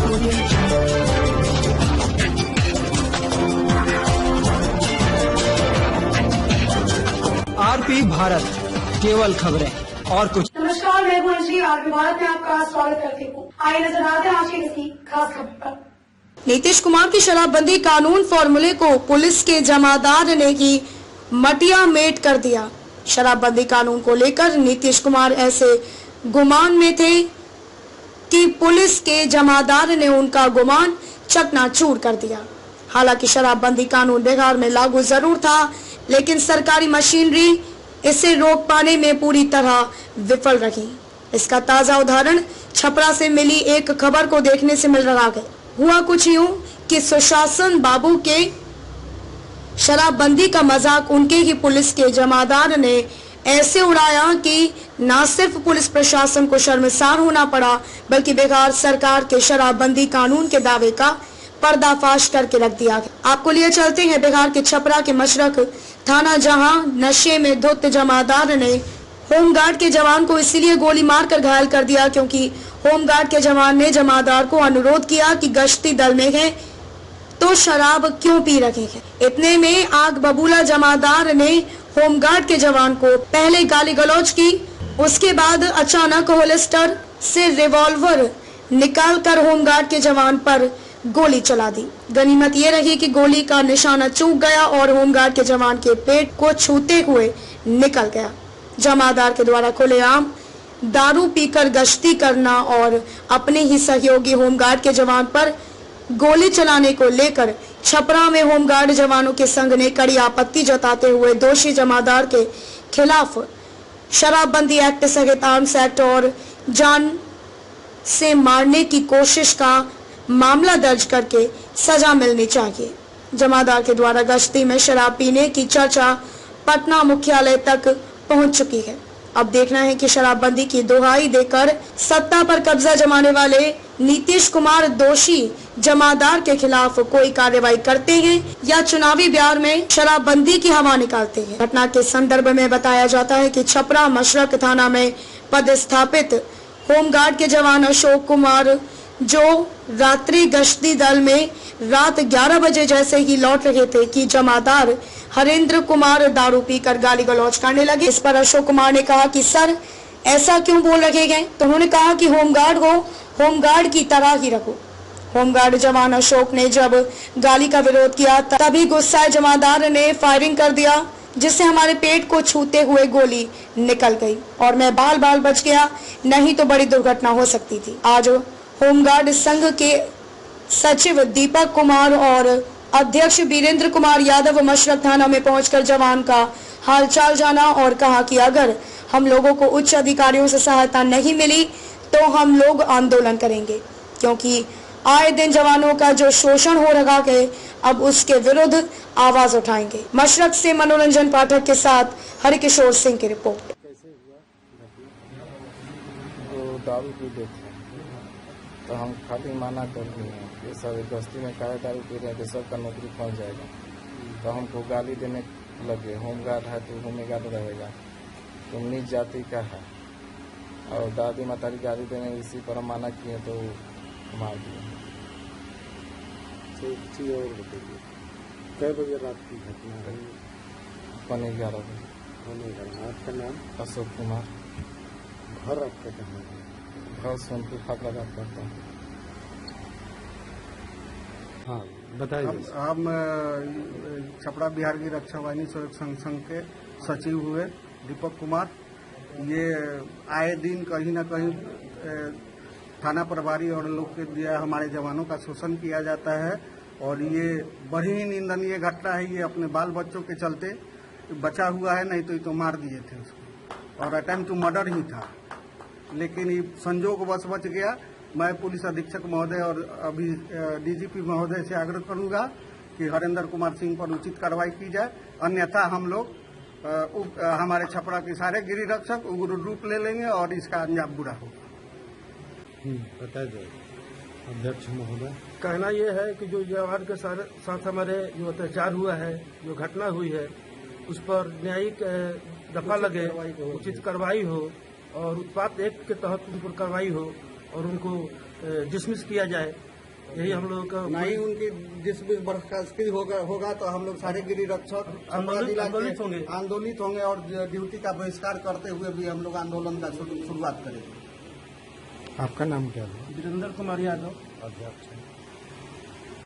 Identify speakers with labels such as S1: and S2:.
S1: RP Bharat, केवल खबरें और कुछ।
S2: नमस्कार, मैं हूं अंजलि। आरपी भारत में आपका स्वागत करती हूँ। आइए नजर आते हैं आज की किसी खास खबर पर। नीतीश कुमार की शराबबंदी कानून फॉर्मूले को पुलिस के जमादार ने की मटिया मेट कर दिया। शराबबंदी कानून को लेकर नीतीश कुमार ऐसे गुमान में थे कि पुलिस के जमादार ने उनका गुमान चकनाचूर कर दिया। हालांकि शराबबंदी कानून बिहार में लागू जरूर था, लेकिन सरकारी मशीनरी इसे रोक पाने में पूरी तरह विफल रही। इसका ताजा उदाहरण छपरा से मिली एक खबर को देखने से मिल रहा है। हुआ कुछ यूं कि सुशासन बाबू के शराबबंदी का मजाक उनके ही पुलिस के जमादार ने ऐसे उड़ाया कि न सिर्फ पुलिस प्रशासन को शर्मसार होना पड़ा, बल्कि बिहार सरकार के शराबबंदी कानून के दावे का पर्दाफाश करके रख दिया। आपको लिए चलते हैं बिहार के छपरा के मशरक थाना, जहां नशे में धुत जमादार ने होमगार्ड के जवान को इसलिए गोली मारकर घायल कर दिया क्योंकि होमगार्ड के जवान ने जमादार को अनुरोध किया कि गश्ती दल में है तो शराब क्यों पी रहे हैं। इतने में आग बबूला जमादार ने होमगार्ड के जवान को पहले गाली गलौज की, उसके बाद अचानक होलिस्टर से रिवॉल्वर निकालकर होमगार्ड के जवान पर गोली चला दी। गनीमत ये रही कि गोली का निशाना चूक गया और होमगार्ड के जवान के पेट को छूते हुए निकल गया। जमादार के द्वारा खुलेआम दारू पीकर गश्ती करना और अपने ही सहयोगी होमगार्ड के जवान पर गोली चलाने को लेकर छपरा में होमगार्ड जवानों के संघ ने कड़ी आपत्ति जताते हुए दोषी जमादार के खिलाफ शराबबंदी एक्ट सहित आर्म्स एक्ट और जान से मारने की कोशिश का मामला दर्ज करके सजा मिलनी चाहिए। जमादार के द्वारा गश्ती में शराब पीने की चर्चा पटना मुख्यालय तक पहुंच चुकी है। अब देखना है कि शराबबंदी की दुहाई देकर सत्ता पर कब्जा जमाने वाले नीतीश कुमार दोषी जमादार के खिलाफ कोई कार्रवाई करते हैं या चुनावी बिहार में शराबबंदी की हवा निकालते हैं। घटना के संदर्भ में बताया जाता है कि छपरा मशरक थाना में पदस्थापित होमगार्ड के जवान अशोक कुमार, जो रात्रि गश्ती दल में रात 11 बजे जैसे ही लौट रहे थे कि जमादार हरेंद्र कुमार दारू पीकर गाली गलौज करने लगे। इस पर अशोक कुमार ने कहा कि सर ऐसा क्यों बोल रखे गए, तो उन्होंने कहा कि होमगार्ड को होमगार्ड की तरह ही रखो। होमगार्ड जवान अशोक ने जब गाली का विरोध किया तभी गुस्साए जमादार ने फायरिंग कर दिया, जिससे हमारे पेट को छूते हुए गोली निकल गई और मैं बाल बाल बच गया, नहीं तो बड़ी दुर्घटना हो सकती थी। आज होमगार्ड संघ के सचिव दीपक कुमार और अध्यक्ष वीरेंद्र कुमार यादव मशरक थाना में पहुंचकर जवान का हालचाल जाना और कहा कि अगर हम लोगों को उच्च अधिकारियों से सहायता नहीं मिली तो हम लोग आंदोलन करेंगे, क्योंकि आए दिन जवानों का जो शोषण हो रहा है अब उसके विरुद्ध आवाज उठाएंगे। मशरक से मनोरंजन पाठक के साथ हरिकिशोर सिंह की रिपोर्ट।
S3: तो हम खाली माना कर दिए ये सब गश्ती में काहे दारू पी रहे हैं तो सबका नौकरी पहुंच जाएगा। तो हमको गाली देने लगे, होमगार्ड है तो होमगार्ड रहेगा, तुम नीच जाति का है, और दादी मातारी गाली देने इसी पर माना किए तो मार दिए।
S4: कै बजे रात की घटना है?
S3: 11 बजे।
S4: आपका नाम?
S3: अशोक कुमार।
S4: घर आपका कहाँ है?
S3: घर सोनपुर फाटला बात करता हूँ।
S4: हाँ बताइए। हम छपरा बिहार की रक्षा वाहिनी स्वयं संघ के सचिव हुए दीपक कुमार। ये आए दिन कहीं न कहीं थाना प्रभारी और लोग के दिया हमारे जवानों का शोषण किया जाता है और ये बड़ी ही निंदनीय घटना है। ये अपने बाल बच्चों के चलते बचा हुआ है, नहीं तो ये तो मार दिए थे उसको और अटेम्प्ट टू मर्डर ही था, लेकिन ये संजोग बस बच गया। मैं पुलिस अधीक्षक महोदय और अभी डीजीपी महोदय से आग्रह करूंगा कि हरेंद्र कुमार सिंह पर उचित कार्रवाई की जाए, अन्यथा हम लोग हमारे छपरा के सारे गिरिरक्षक उग्र रूप ले लेंगे और इसका अंजाम बुरा होगा।
S5: बताइए अध्यक्ष महोदय।
S6: कहना यह है कि जो जवान के साथ हमारे जो अत्याचार हुआ है, जो घटना हुई है, उस पर न्यायिक दफा लगे, उचित कार्रवाई हो और उत्पाद एक्ट के तहत उन पर कार्रवाई हो और उनको डिसमिस किया जाए यही हम लोगों का
S4: नहीं उनकी जिस भी बर्खास्तगी होगा तो हम लोग सारे गिरी रक्षक
S6: आंदोलित होंगे।
S4: आंदोलित होंगे और ड्यूटी का बहिष्कार करते हुए भी हम लोग आंदोलन का शुरुआत करेंगे।
S5: आपका नाम क्या है?
S6: वीरेंद्र कुमार यादव
S5: अध्यक्ष है।